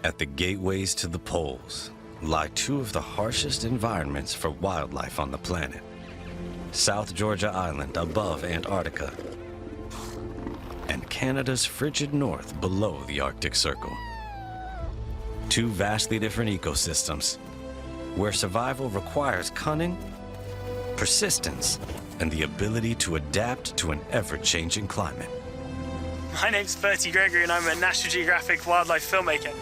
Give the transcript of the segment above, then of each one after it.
At the gateways to the poles lie two of the harshest environments for wildlife on the planet. South Georgia Island above Antarctica, and Canada's frigid north below the Arctic Circle. Two vastly different ecosystems, where survival requires cunning, persistence, and the ability to adapt to an ever-changing climate. My name's Bertie Gregory and I'm a National Geographic wildlife filmmaker.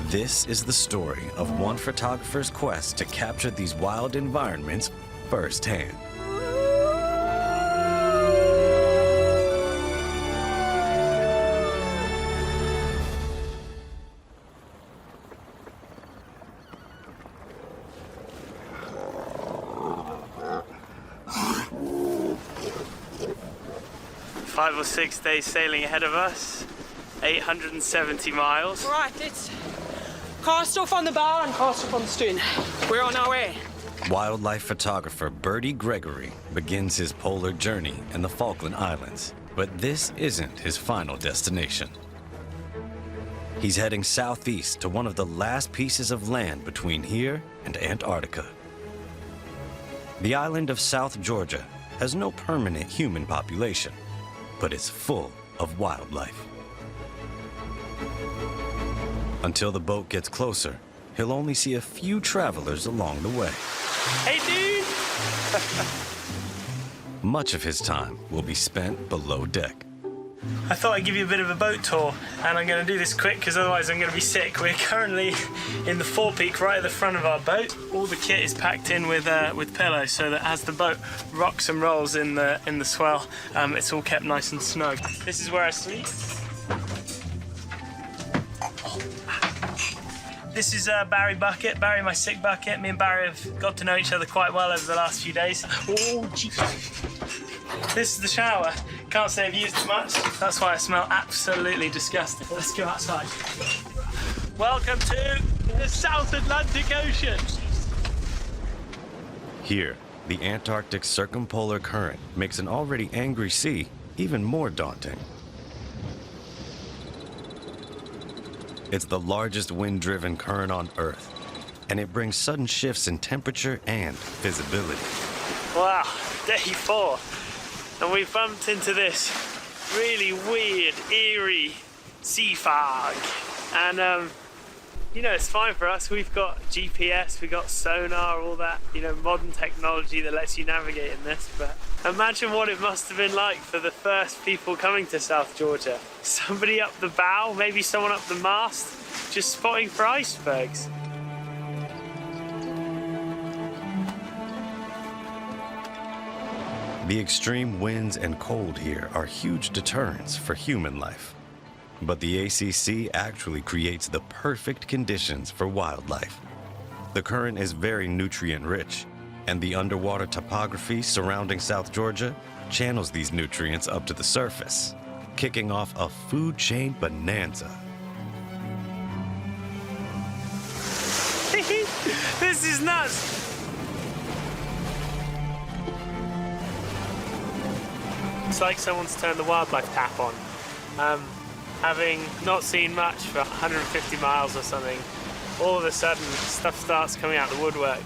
This is the story of one photographer's quest to capture these wild environments firsthand. Five or 6 days sailing ahead of us, 870 miles. Right, let's cast off on the bow and cast off on the stern. We're on our way. Wildlife photographer Bertie Gregory begins his polar journey in the Falkland Islands, but this isn't his final destination. He's heading southeast to one of the last pieces of land between here and Antarctica. The island of South Georgia has no permanent human population, but it's full of wildlife. Until the boat gets closer, he'll only see a few travelers along the way. Hey, dude! Much of his time will be spent below deck. I thought I'd give you a bit of a boat tour, and I'm going to do this quick because otherwise I'm going to be sick. We're currently in the forepeak right at the front of our boat. All the kit is packed in with pillows so that as the boat rocks and rolls in the swell, it's all kept nice and snug. This is where I sleep. This is Barry Bucket, Barry my sick bucket. Me and Barry have got to know each other quite well over the last few days. Oh, Jesus. This is the shower. Can't say I've used it much. That's why I smell absolutely disgusting. Let's go outside. Welcome to the South Atlantic Ocean. Here, the Antarctic circumpolar current makes an already angry sea even more daunting. It's the largest wind-driven current on Earth, and it brings sudden shifts in temperature and visibility. Wow, day 4. And we bumped into this really weird, eerie sea fog. And, you know, it's fine for us. We've got GPS, we've got sonar, all that, you know, modern technology that lets you navigate in this. But imagine what it must have been like for the first people coming to South Georgia. Somebody up the bow, maybe someone up the mast, just spotting for icebergs. The extreme winds and cold here are huge deterrents for human life. But the ACC actually creates the perfect conditions for wildlife. The current is very nutrient-rich, and the underwater topography surrounding South Georgia channels these nutrients up to the surface, kicking off a food chain bonanza. This is nuts! It's like someone's turned the wildlife tap on. Having not seen much for 150 miles or something, all of a sudden stuff starts coming out the woodwork.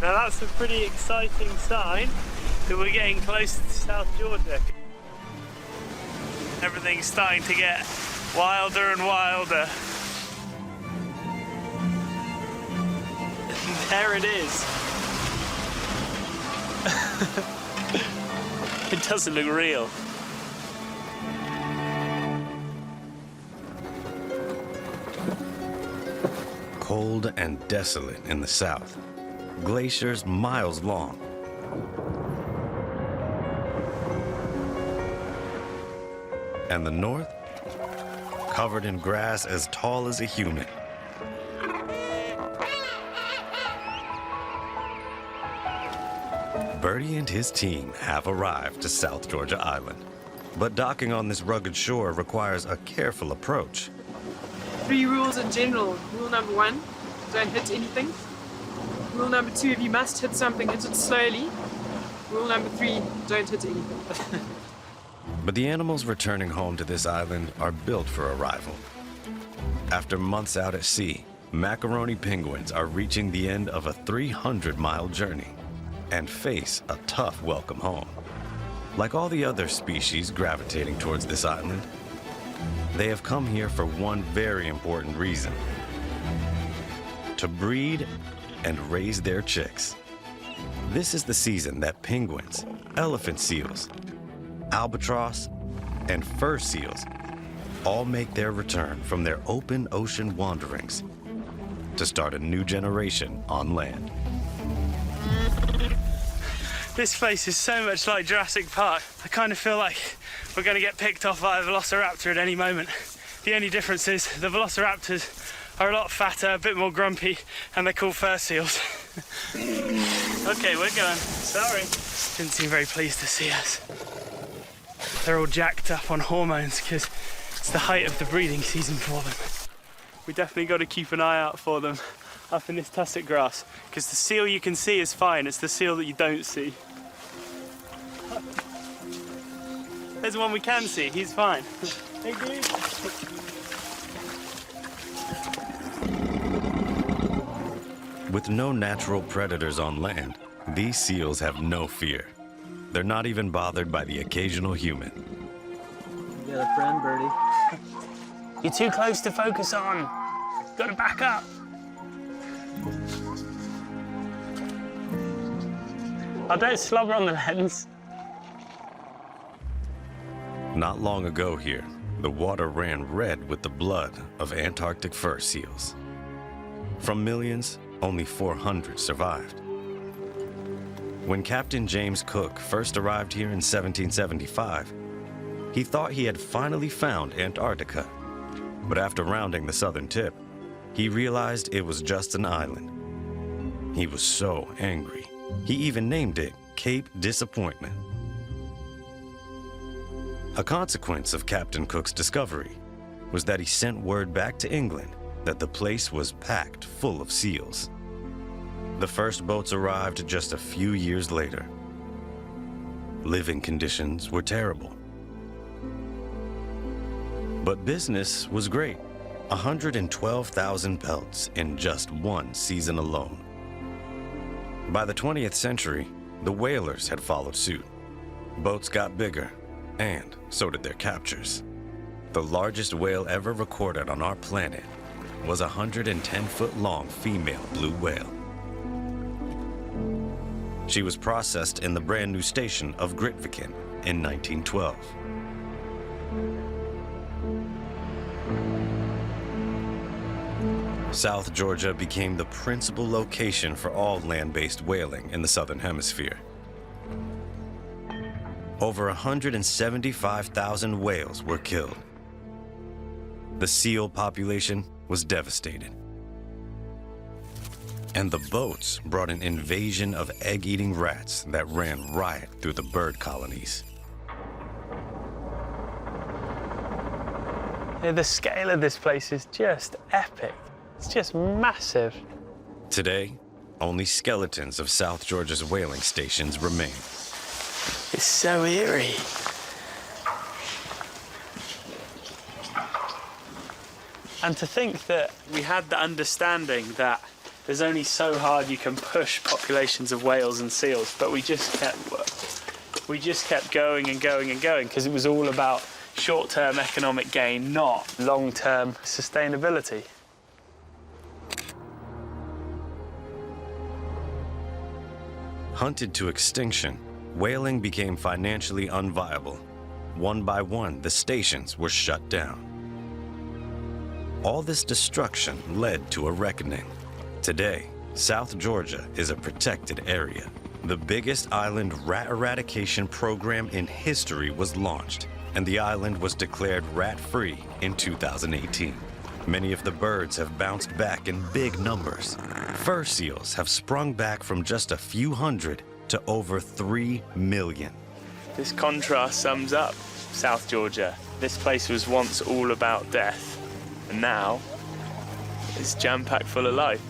Now that's a pretty exciting sign that we're getting close to South Georgia. Everything's starting to get wilder and wilder. And there it is. It doesn't look real. Cold and desolate in the south, glaciers miles long. And the north, covered in grass as tall as a human. Bertie and his team have arrived to South Georgia Island. But docking on this rugged shore requires a careful approach. 3 rules in general. Rule number 1, don't hit anything. Rule number 2, if you must hit something, hit it slowly. Rule number 3, don't hit anything. But the animals returning home to this island are built for arrival. After months out at sea, macaroni penguins are reaching the end of a 300-mile journey and face a tough welcome home. Like all the other species gravitating towards this island, they have come here for one very important reason: to breed and raise their chicks. This is the season that penguins, elephant seals, albatross, and fur seals all make their return from their open ocean wanderings to start a new generation on land. This place is so much like Jurassic Park. I kind of feel like we're going to get picked off by a velociraptor at any moment. The only difference is the velociraptors are a lot fatter, a bit more grumpy, and they're called fur seals. Okay, we're going. Sorry. Didn't seem very pleased to see us. They're all jacked up on hormones because it's the height of the breeding season for them. We definitely got to keep an eye out for them up in this tussock grass, because the seal you can see is fine, it's the seal that you don't see. There's one we can see, he's fine. Hey dude. With no natural predators on land, these seals have no fear. They're not even bothered by the occasional human. You got a friend, Birdie? You're too close to focus on. Gotta back up. Oh, don't slobber on the lens. Not long ago here, the water ran red with the blood of Antarctic fur seals. From millions, only 400 survived. When Captain James Cook first arrived here in 1775, he thought he had finally found Antarctica. But after rounding the southern tip, he realized it was just an island. He was so angry, he even named it Cape Disappointment. A consequence of Captain Cook's discovery was that he sent word back to England that the place was packed full of seals. The first boats arrived just a few years later. Living conditions were terrible. But business was great. 112,000 pelts in just one season alone. By the 20th century, the whalers had followed suit. Boats got bigger, and so did their captures. The largest whale ever recorded on our planet was a 110-foot-long female blue whale. She was processed in the brand new station of Grytviken in 1912. South Georgia became the principal location for all land-based whaling in the Southern Hemisphere. Over 175,000 whales were killed. The seal population was devastated. And the boats brought an invasion of egg-eating rats that ran riot through the bird colonies. Yeah, the scale of this place is just epic. It's just massive. Today, only skeletons of South Georgia's whaling stations remain. It's so eerie. And to think that we had the understanding that there's only so hard you can push populations of whales and seals, but we just kept going and going and going, because it was all about short-term economic gain, not long-term sustainability. Hunted to extinction, whaling became financially unviable. One by one, the stations were shut down. All this destruction led to a reckoning. Today, South Georgia is a protected area. The biggest island rat eradication program in history was launched, and the island was declared rat-free in 2018. Many of the birds have bounced back in big numbers. Fur seals have sprung back from just a few hundred to over 3 million. This contrast sums up South Georgia. This place was once all about death, and now it's jam-packed full of life.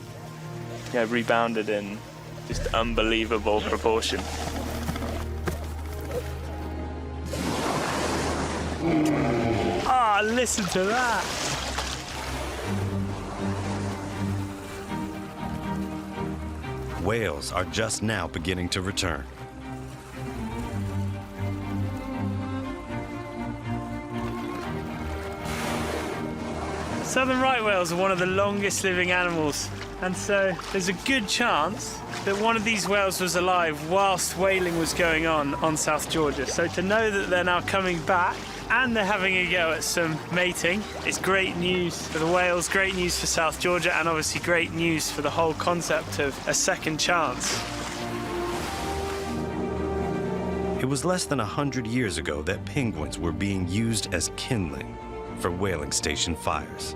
Yeah, rebounded in just unbelievable proportion. Ah, listen to that. Whales are just now beginning to return. Southern right whales are one of the longest living animals, and so there's a good chance that one of these whales was alive whilst whaling was going on South Georgia. So to know that they're now coming back and they're having a go at some mating, it's great news for the whales, great news for South Georgia, and obviously great news for the whole concept of a second chance. It was less than 100 years ago that penguins were being used as kindling for whaling station fires.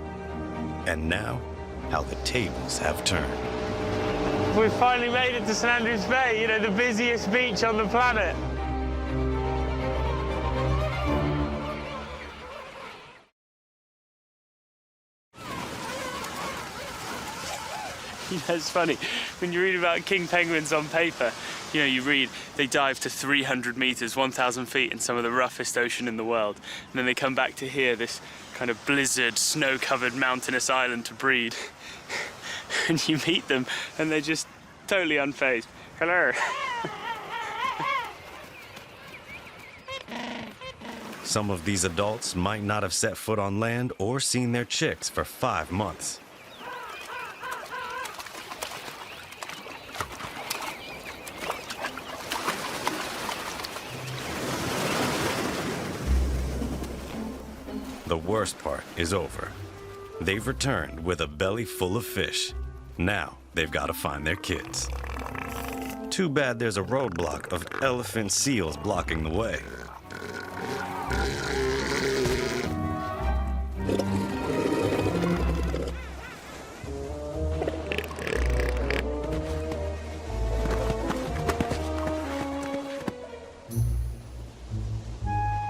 And now, how the tables have turned. We've finally made it to St Andrews Bay, you know, the busiest beach on the planet. You know, it's funny, when you read about king penguins on paper, you know, you read they dive to 300 meters, 1,000 feet in some of the roughest ocean in the world. And then they come back to here, this kind of blizzard, snow-covered mountainous island to breed. And you meet them and they're just totally unfazed. Hello. Some of these adults might not have set foot on land or seen their chicks for 5 months. The worst part is over. They've returned with a belly full of fish. Now they've got to find their kids. Too bad there's a roadblock of elephant seals blocking the way.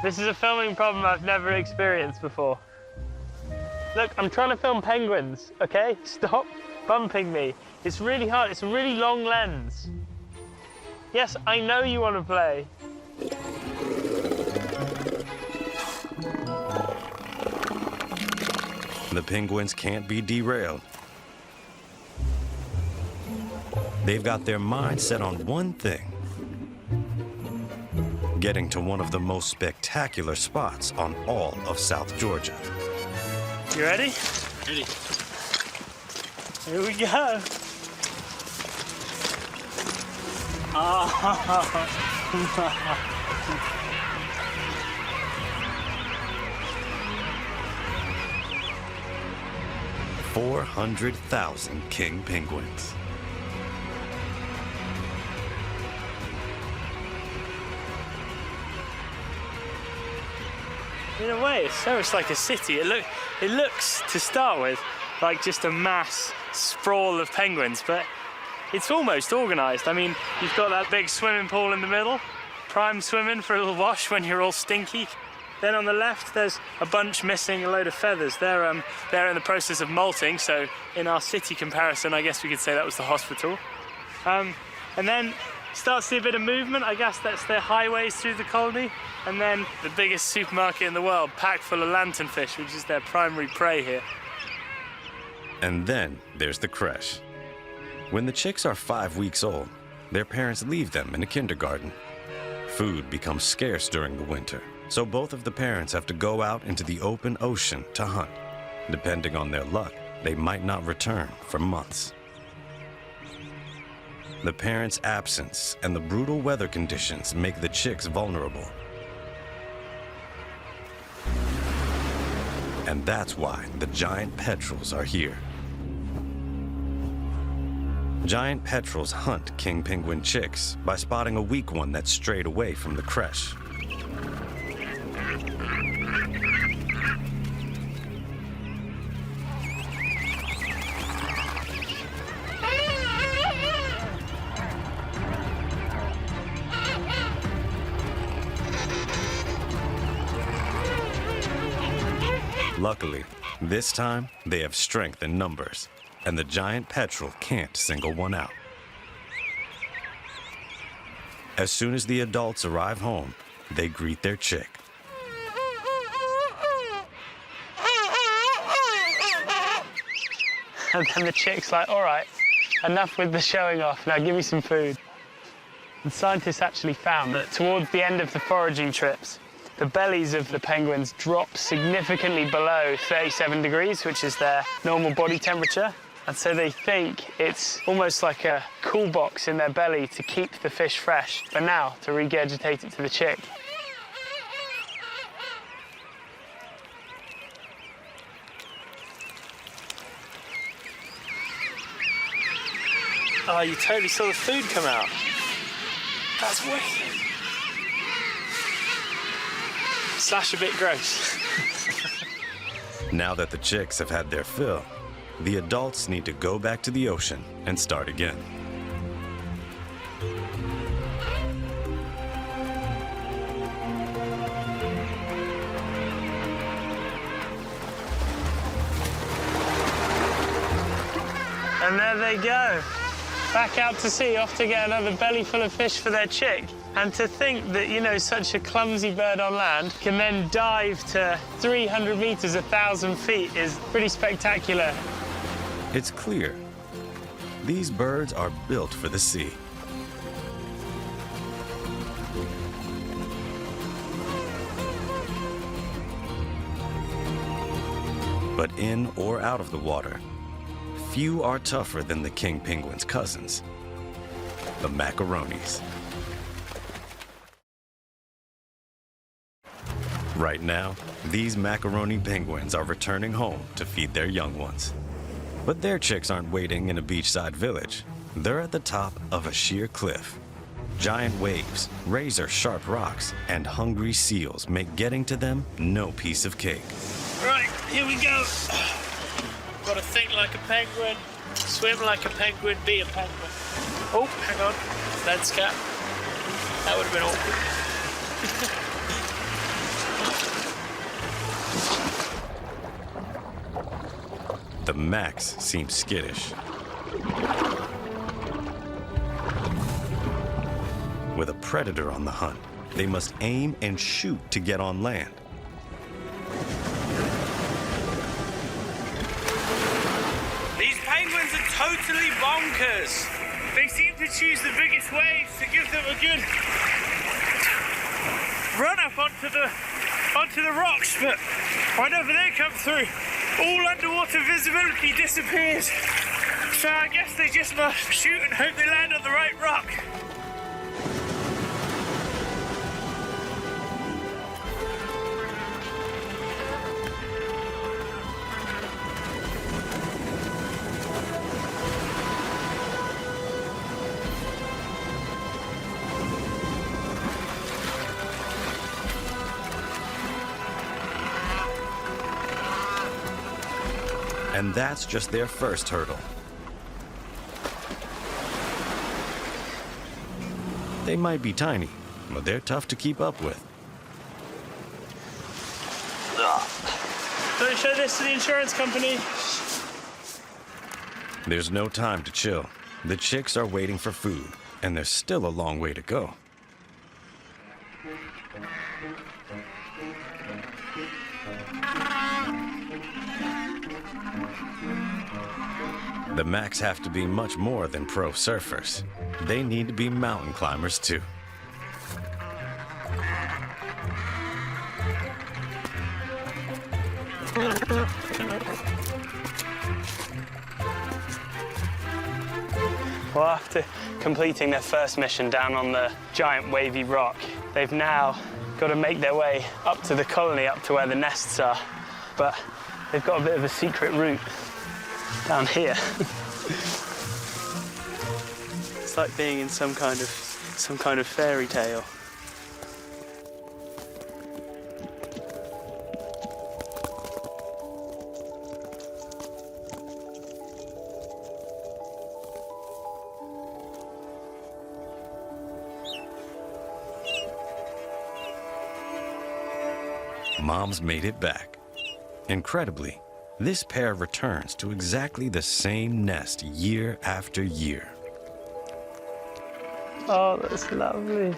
This is a filming problem I've never experienced before. Look, I'm trying to film penguins, okay? Stop bumping me. It's really hard, it's a really long lens. Yes, I know you want to play. The penguins can't be derailed. They've got their mind set on one thing: getting to one of the most spectacular spots on all of South Georgia. You ready? Ready. Here we go. Oh. 400,000 king penguins. In a way, it's so much like a city. It looks, to start with, like just a mass sprawl of penguins, but it's almost organised. I mean, you've got that big swimming pool in the middle, prime swimming for a little wash when you're all stinky. Then on the left, there's a bunch missing a load of feathers. They're in the process of molting, so in our city comparison, I guess we could say that was the hospital. And then start to see a bit of movement. I guess that's their highways through the colony. And then the biggest supermarket in the world, packed full of lanternfish, which is their primary prey here. And then there's the creche. When the chicks are 5 weeks old, their parents leave them in a kindergarten. Food becomes scarce during the winter, so both of the parents have to go out into the open ocean to hunt. Depending on their luck, they might not return for months. The parents' absence and the brutal weather conditions make the chicks vulnerable. And that's why the giant petrels are here. Giant petrels hunt king penguin chicks by spotting a weak one that's strayed away from the creche. Luckily, this time they have strength in numbers, and the giant petrel can't single one out. As soon as the adults arrive home, they greet their chick. And then the chick's like, all right, enough with the showing off, now give me some food. And scientists actually found that towards the end of the foraging trips, the bellies of the penguins drop significantly below 37 degrees, which is their normal body temperature. And so they think it's almost like a cool box in their belly to keep the fish fresh, but now to regurgitate it to the chick. Oh, you totally saw the food come out. That's wicked. Slash a bit gross. Now that the chicks have had their fill, the adults need to go back to the ocean and start again. And there they go. Back out to sea, off to get another belly full of fish for their chick. And to think that, you know, such a clumsy bird on land can then dive to 300 meters, 1,000 feet is pretty spectacular. It's clear. These birds are built for the sea. But in or out of the water, few are tougher than the king penguin's cousins, the macaronis. Right now, these macaroni penguins are returning home to feed their young ones. But their chicks aren't waiting in a beachside village. They're at the top of a sheer cliff. Giant waves, razor-sharp rocks, and hungry seals make getting to them no piece of cake. Right, here we go. Gotta think like a penguin, swim like a penguin, be a penguin. Oh, hang on, lens cap. That would have been awkward. The Max seems skittish. With a predator on the hunt, they must aim and shoot to get on land. These penguins are totally bonkers. They seem to choose the biggest waves to give them a good run up onto the rocks, but whenever they come through, all underwater visibility disappears. So I guess they just must shoot and hope they land on the right rock. And that's just their first hurdle. They might be tiny, but they're tough to keep up with. Don't show this to the insurance company. There's no time to chill. The chicks are waiting for food, and there's still a long way to go. The Macs have to be much more than pro surfers. They need to be mountain climbers too. Well, after completing their first mission down on the giant wavy rock, they've now got to make their way up to the colony, up to where the nests are. But they've got a bit of a secret route down here. It's like being in some kind of fairy tale. Mom's made it back. Incredibly, this pair returns to exactly the same nest year after year. Oh, that's lovely.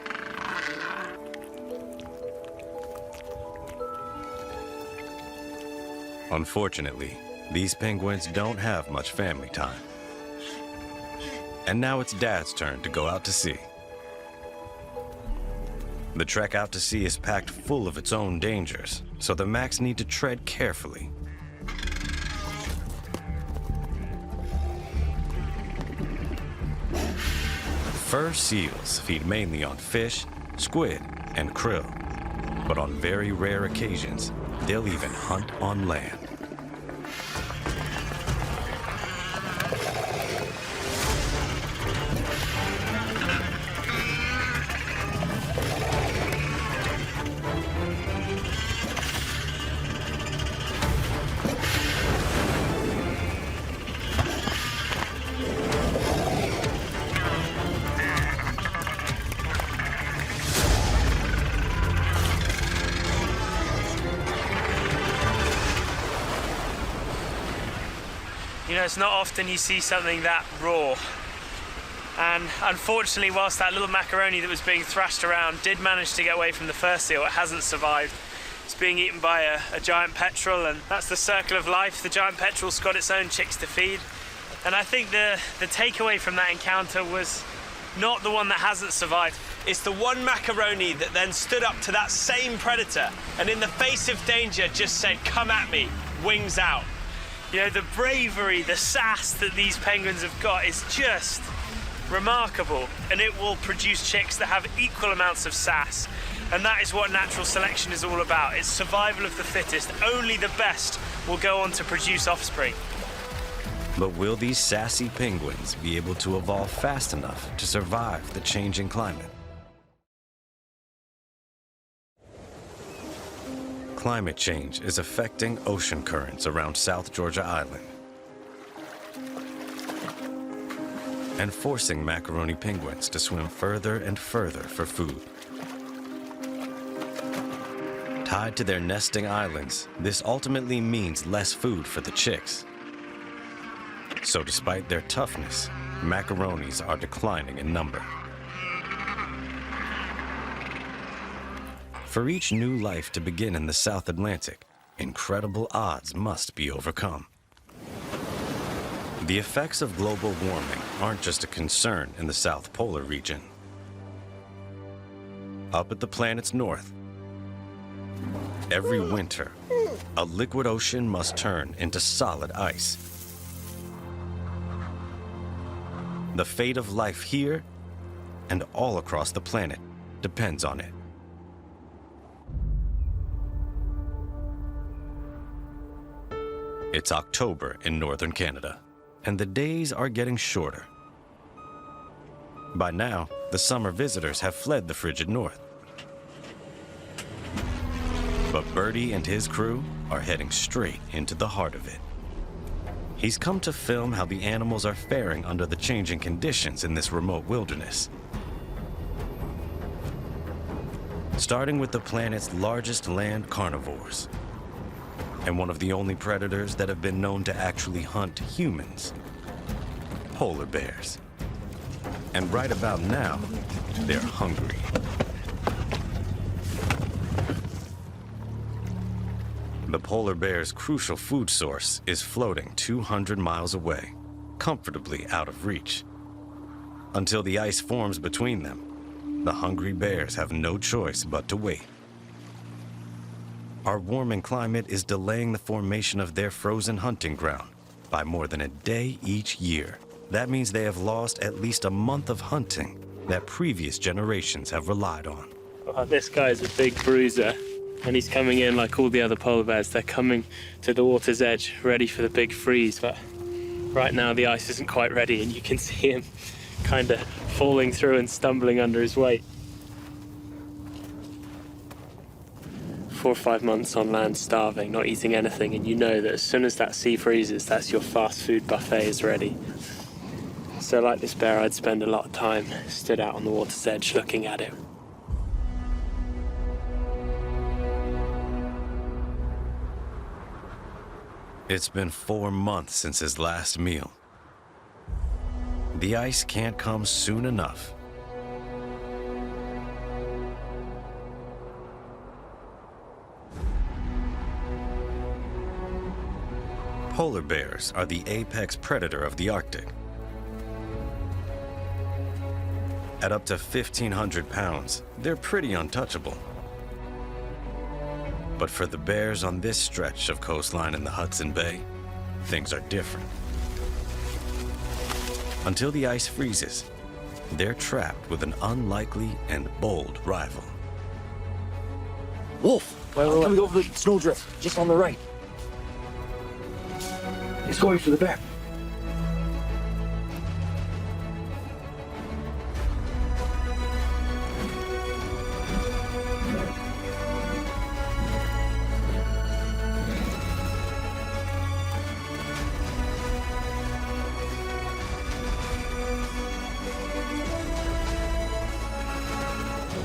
Unfortunately, These penguins don't have much family time. And now it's Dad's turn to go out to sea. The trek out to sea is packed full of its own dangers, so the Macs need to tread carefully. Fur seals feed mainly on fish, squid, and krill, but on very rare occasions, they'll even hunt on land. You know, it's not often you see something that raw. And unfortunately, whilst that little macaroni that was being thrashed around did manage to get away from the fur seal, it hasn't survived. It's being eaten by a giant petrel, and that's the circle of life. The giant petrel's got its own chicks to feed. And I think the takeaway from that encounter was not the one that hasn't survived. It's the one macaroni that then stood up to that same predator and in the face of danger just said, "Come at me, wings out." You know, the bravery, the sass that these penguins have got is just remarkable, and it will produce chicks that have equal amounts of sass. And that is what natural selection is all about. It's survival of the fittest. Only the best will go on to produce offspring. But will these sassy penguins be able to evolve fast enough to survive the changing climate? Climate change is affecting ocean currents around South Georgia Island and forcing macaroni penguins to swim further and further for food. Tied to their nesting islands, this ultimately means less food for the chicks. So despite their toughness, macaronis are declining in number. For each new life to begin in the South Atlantic, incredible odds must be overcome. The effects of global warming aren't just a concern in the South Polar region. Up at the planet's north, every winter, a liquid ocean must turn into solid ice. The fate of life here and all across the planet depends on it. It's October in northern Canada, and the days are getting shorter. By now, the summer visitors have fled the frigid north. But Birdie and his crew are heading straight into the heart of it. He's come to film how the animals are faring under the changing conditions in this remote wilderness. Starting with the planet's largest land carnivores, and one of the only predators that have been known to actually hunt humans, polar bears. And right about now, they're hungry. The polar bear's crucial food source is floating 200 miles away, comfortably out of reach. Until the ice forms between them, the hungry bears have no choice but to wait. Our warming climate is delaying the formation of their frozen hunting ground by more than a day each year. That means they have lost at least a month of hunting that previous generations have relied on. Oh, this guy's a big bruiser, and he's coming in like all the other polar bears. They're coming to the water's edge, ready for the big freeze, but right now the ice isn't quite ready, and you can see him kind of falling through and stumbling under his weight. 4 or 5 months on land starving, not eating anything, and you know that as soon as that sea freezes, that's your fast food buffet is ready. So like this bear, I'd spend a lot of time stood out on the water's edge looking at it. It's been 4 months since his last meal. The ice can't come soon enough. Polar bears are the apex predator of the Arctic. At up to 1,500 pounds, they're pretty untouchable. But for the bears on this stretch of coastline in the Hudson Bay, things are different. Until the ice freezes, they're trapped with an unlikely and bold rival. Wolf, coming over the snowdrift, just on the right. He's going for the bear.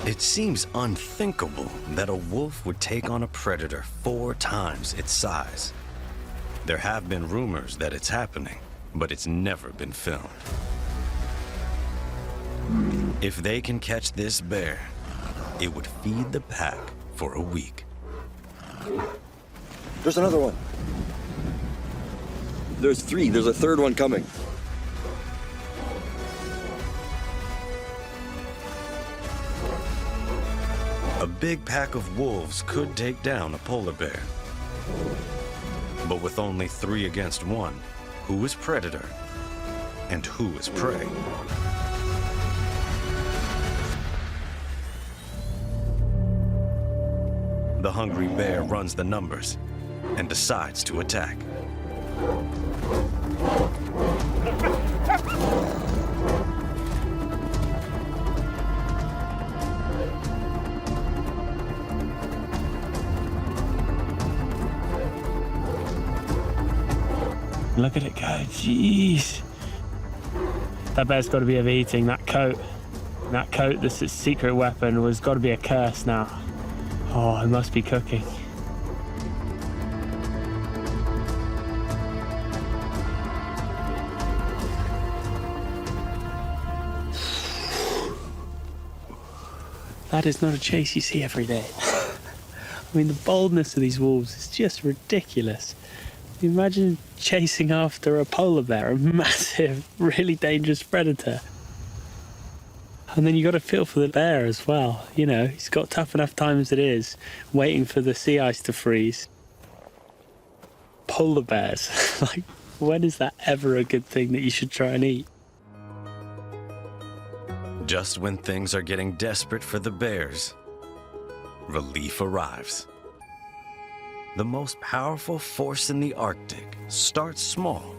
It seems unthinkable that a wolf would take on a predator 4 times its size. There have been rumors that it's happening, but it's never been filmed. If they can catch this bear, it would feed the pack for a week. There's another one. There's 3. There's a third one coming. A big pack of wolves could take down a polar bear. But with only 3 against 1, who is predator and who is prey? The hungry bear runs the numbers and decides to attack. Look at it go, jeez. That bear's got to be overeating. That coat, that's its secret weapon, was got to be a curse now. Oh, it must be cooking. That is not a chase you see every day. I mean, the boldness of these wolves is just ridiculous. Imagine chasing after a polar bear, a massive, really dangerous predator. And then you got to feel for the bear as well. You know, he's got tough enough time as it is, waiting for the sea ice to freeze. Polar bears. Like, when is that ever a good thing that you should try and eat? Just when things are getting desperate for the bears, relief arrives. The most powerful force in the Arctic starts small,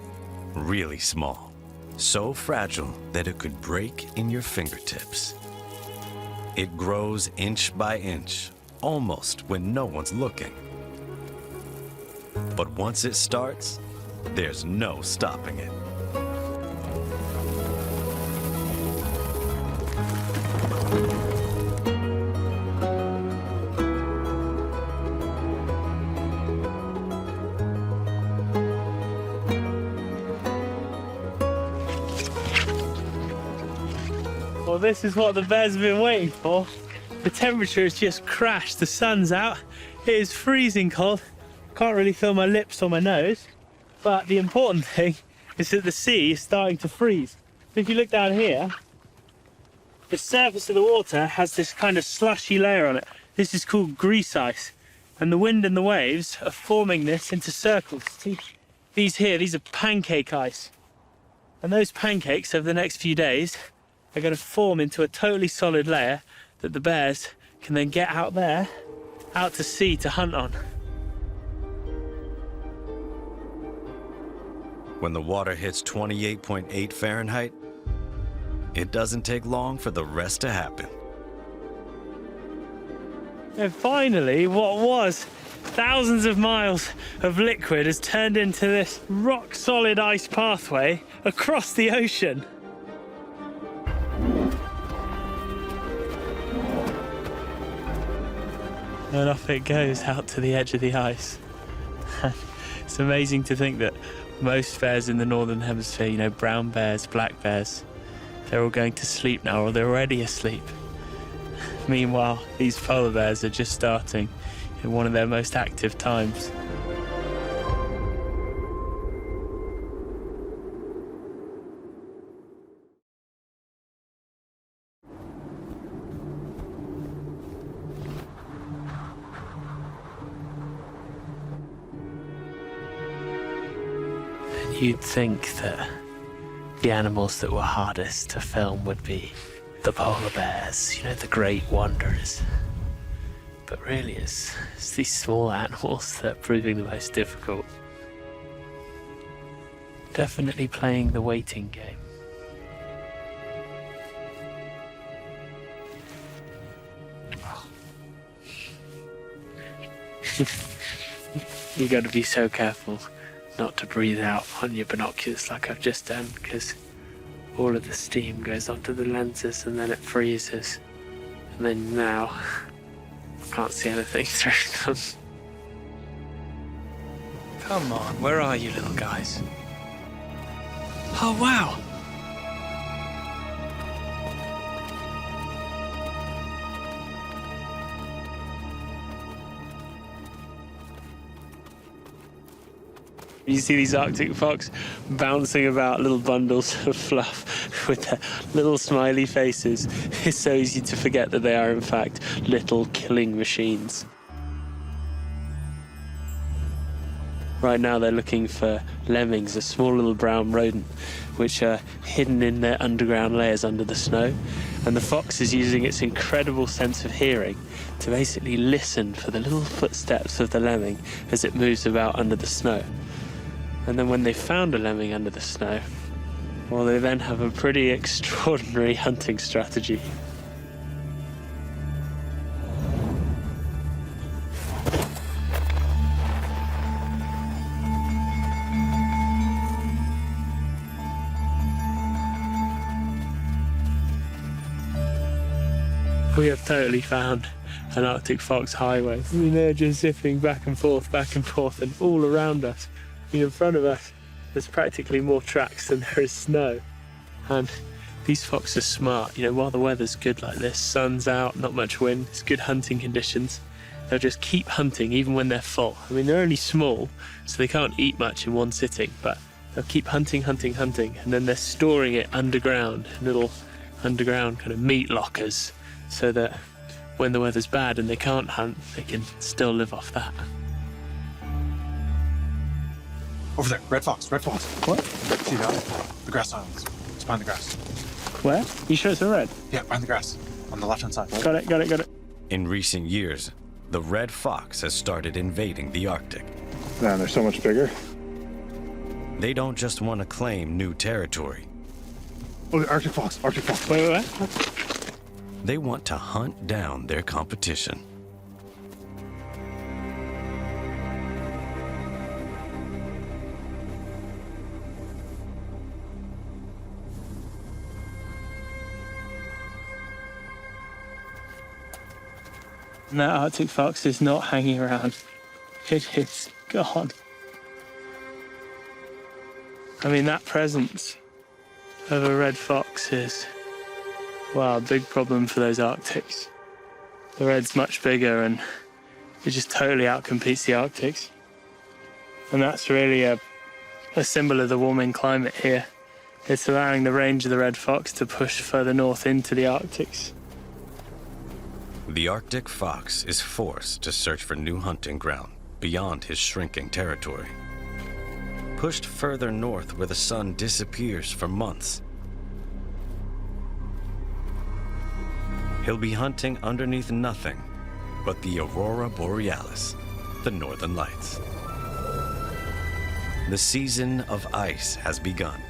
really small, so fragile that it could break in your fingertips. It grows inch by inch, almost when no one's looking. But once it starts, there's no stopping it. Well, this is what the bears have been waiting for. The temperature has just crashed. The sun's out. It is freezing cold. Can't really feel my lips or my nose. But the important thing is that the sea is starting to freeze. If you look down here, the surface of the water has this kind of slushy layer on it. This is called grease ice. And the wind and the waves are forming this into circles. See, these are pancake ice. And those pancakes over the next few days are going to form into a totally solid layer that the bears can then get out there, out to sea to hunt on. When the water hits 28.8 Fahrenheit, it doesn't take long for the rest to happen. And finally, what was thousands of miles of liquid has turned into this rock-solid ice pathway across the ocean. And off it goes out to the edge of the ice. It's amazing to think that most bears in the Northern Hemisphere, you know, brown bears, black bears, they're all going to sleep now, or they're already asleep. Meanwhile, these polar bears are just starting in one of their most active times. You'd think that the animals that were hardest to film would be the polar bears, you know, the great wanderers. But really, it's these small animals that are proving the most difficult. Definitely playing the waiting game. You got to be so careful not to breathe out on your binoculars like I've just done, because all of the steam goes onto the lenses and then it freezes. And then now, I can't see anything through them. Come on, where are you little guys? Oh wow! You see these Arctic fox bouncing about little bundles of fluff with their little smiley faces. It's so easy to forget that they are in fact little killing machines. Right now they're looking for lemmings, a small little brown rodent, which are hidden in their underground layers under the snow. And the fox is using its incredible sense of hearing to basically listen for the little footsteps of the lemming as it moves about under the snow. And then when they've found a lemming under the snow, well, they then have a pretty extraordinary hunting strategy. We have totally found an Arctic fox highway. I mean, they're just zipping back and forth, and all around us. In front of us, there's practically more tracks than there is snow. And these fox are smart. You know, while the weather's good like this, sun's out, not much wind, it's good hunting conditions, they'll just keep hunting even when they're full. I mean, they're only small, so they can't eat much in one sitting, but they'll keep hunting, and then they're storing it underground, in little underground kind of meat lockers, so that when the weather's bad and they can't hunt, they can still live off that. Over there, red fox. What? See that? The grass islands. It's behind the grass. Where? You sure it's a red? Yeah, behind the grass. On the left-hand side. Got it. In recent years, the red fox has started invading the Arctic. Man, they're so much bigger. They don't just want to claim new territory. Oh, the Arctic fox. Wait. They want to hunt down their competition. And that Arctic fox is not hanging around. It is gone. I mean, that presence of a red fox is, well, a big problem for those Arctics. The red's much bigger and it just totally outcompetes the Arctics. And that's really a symbol of the warming climate here. It's allowing the range of the red fox to push further north into the Arctics. The Arctic fox is forced to search for new hunting ground beyond his shrinking territory. Pushed further north where the sun disappears for months. He'll be hunting underneath nothing but the Aurora Borealis, the Northern Lights. The season of ice has begun.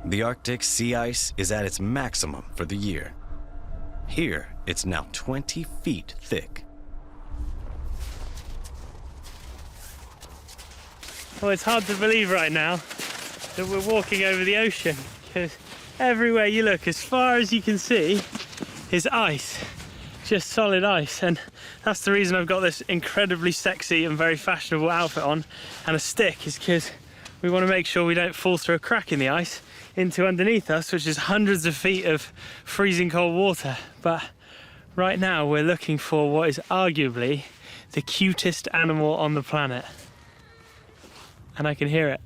The Arctic sea ice is at its maximum for the year. Here, it's now 20 feet thick. Well, it's hard to believe right now that we're walking over the ocean, because everywhere you look, as far as you can see, is ice. Just solid ice. And that's the reason I've got this incredibly sexy and very fashionable outfit on and a stick, is because we want to make sure we don't fall through a crack in the ice into underneath us, which is hundreds of feet of freezing cold water. But right now we're looking for what is arguably the cutest animal on the planet. And I can hear it.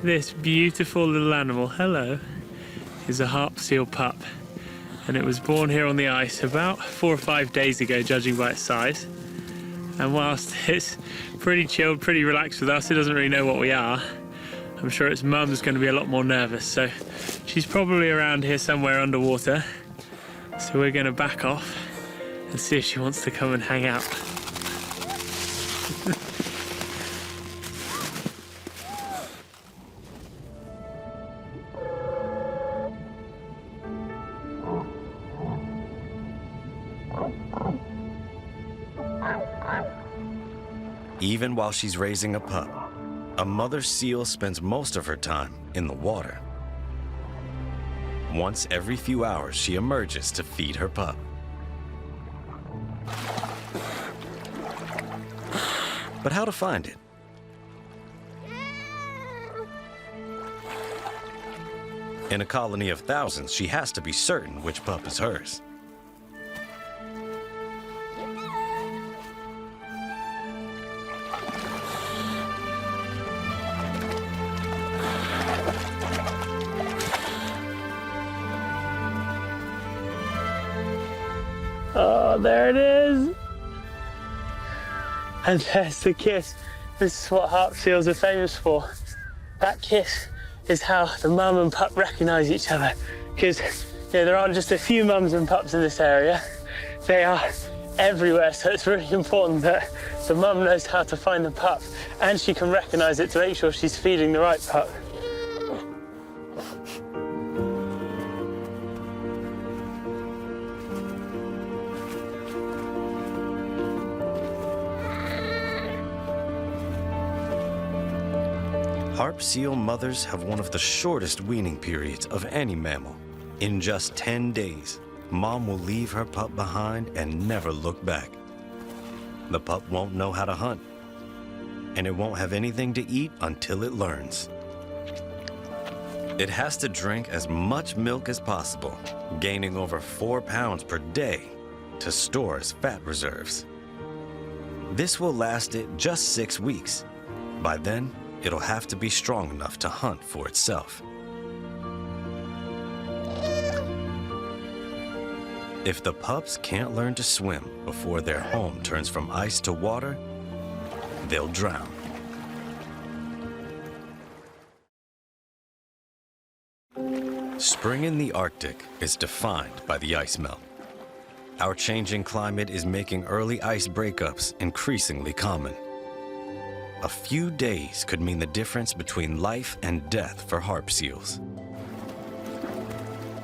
This beautiful little animal, hello, is a harp seal pup. And it was born here on the ice about 4 or 5 days ago, judging by its size. And whilst it's pretty chilled, pretty relaxed with us, it doesn't really know what we are. I'm sure its mum's going to be a lot more nervous, so she's probably around here somewhere underwater. So we're going to back off and see if she wants to come and hang out. Even while she's raising a pup, a mother seal spends most of her time in the water. Once every few hours, she emerges to feed her pup. But how to find it? In a colony of thousands, she has to be certain which pup is hers. Oh, there it is. And there's the kiss. This is what harp seals are famous for. That kiss is how the mum and pup recognise each other. Because there aren't just a few mums and pups in this area. They are everywhere, so it's really important that the mum knows how to find the pup and she can recognise it to make sure she's feeding the right pup. Harp seal mothers have one of the shortest weaning periods of any mammal. In just 10 days, mom will leave her pup behind and never look back. The pup won't know how to hunt, and it won't have anything to eat until it learns. It has to drink as much milk as possible, gaining over 4 pounds per day to store as fat reserves. This will last it just 6 weeks. By then, it'll have to be strong enough to hunt for itself. If the pups can't learn to swim before their home turns from ice to water, they'll drown. Spring in the Arctic is defined by the ice melt. Our changing climate is making early ice breakups increasingly common. A few days could mean the difference between life and death for harp seals.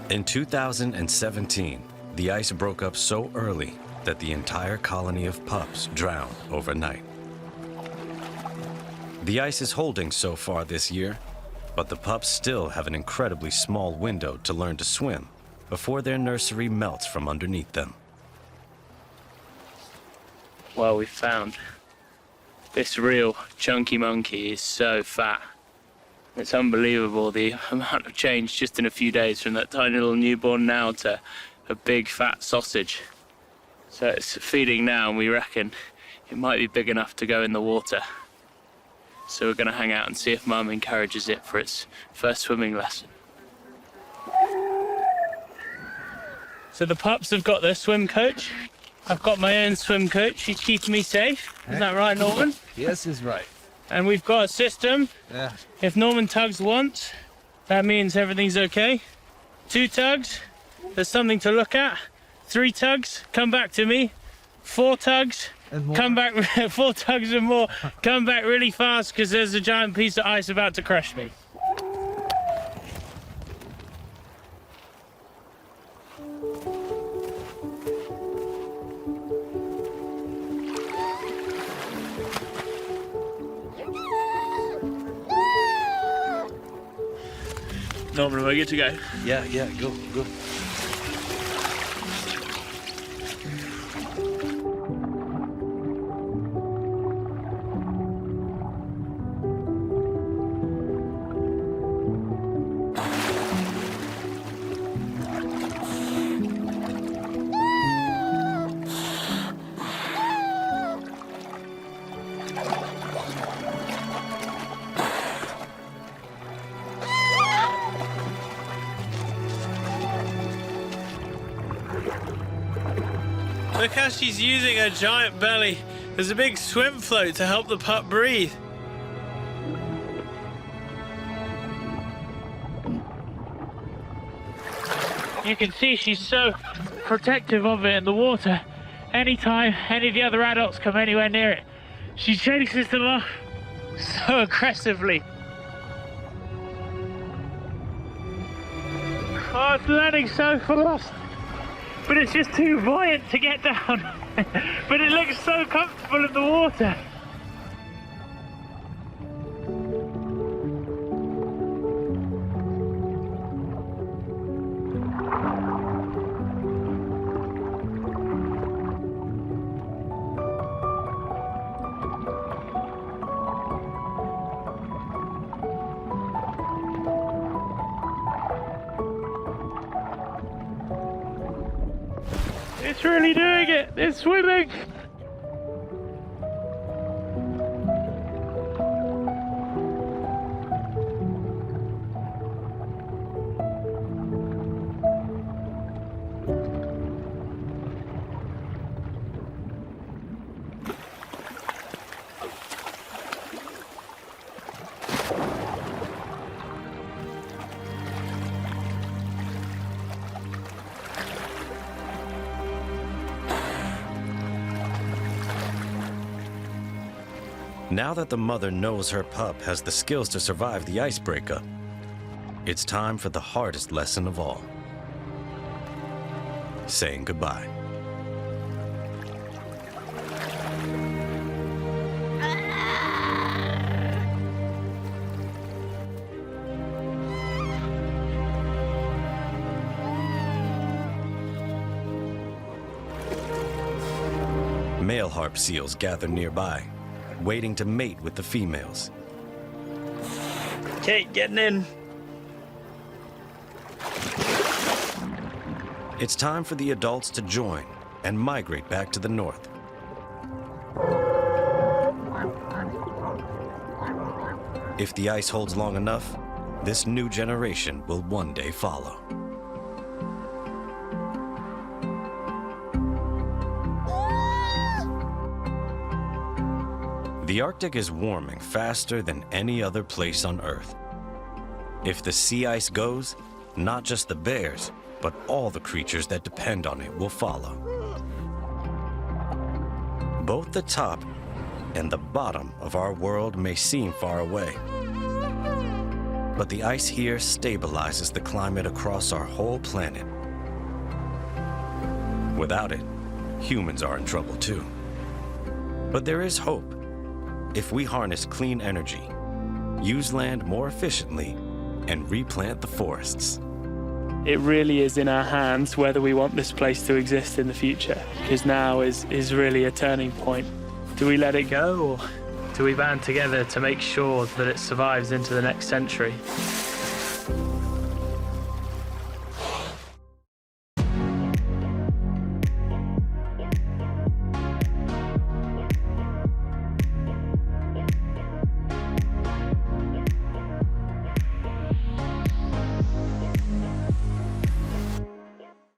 In 2017, the ice broke up so early that the entire colony of pups drowned overnight. The ice is holding so far this year, but the pups still have an incredibly small window to learn to swim before their nursery melts from underneath them. Well, we found this real chunky monkey is so fat. It's unbelievable the amount of change just in a few days from that tiny little newborn now to a big fat sausage. So it's feeding now and we reckon it might be big enough to go in the water. So we're going to hang out and see if Mum encourages it for its first swimming lesson. So the pups have got their swim coach. I've got my own swim coach. She's keeping me safe. Isn't that right, Norman? Yes, is right. And we've got a system. Yeah. If Norman tugs once, that means everything's okay. 2 tugs, there's something to look at. 3 tugs, come back to me. 4 tugs, come back. 4 tugs and more, come back really fast because there's a giant piece of ice about to crush me. Norman, we're good to go. Yeah, go. look how she's using her giant belly as a big swim float to help the pup breathe. You can see she's so protective of it in the water. Anytime any of the other adults come anywhere near it, she chases them off so aggressively. Oh, it's landing so fast, but it's just too buoyant to get down. But it looks so comfortable in the water. It's really doing it! It's swimming! Now that the mother knows her pup has the skills to survive the icebreaker, it's time for the hardest lesson of all. Saying goodbye. Male harp seals gather nearby, waiting to mate with the females. Kate, getting in. It's time for the adults to join and migrate back to the north. If the ice holds long enough, this new generation will one day follow. The Arctic is warming faster than any other place on Earth. If the sea ice goes, not just the bears, but all the creatures that depend on it will follow. Both the top and the bottom of our world may seem far away, but the ice here stabilizes the climate across our whole planet. Without it, humans are in trouble too. But there is hope. If we harness clean energy, use land more efficiently, and replant the forests. It really is in our hands whether we want this place to exist in the future, because now is really a turning point. Do we let it go, or do we band together to make sure that it survives into the next century?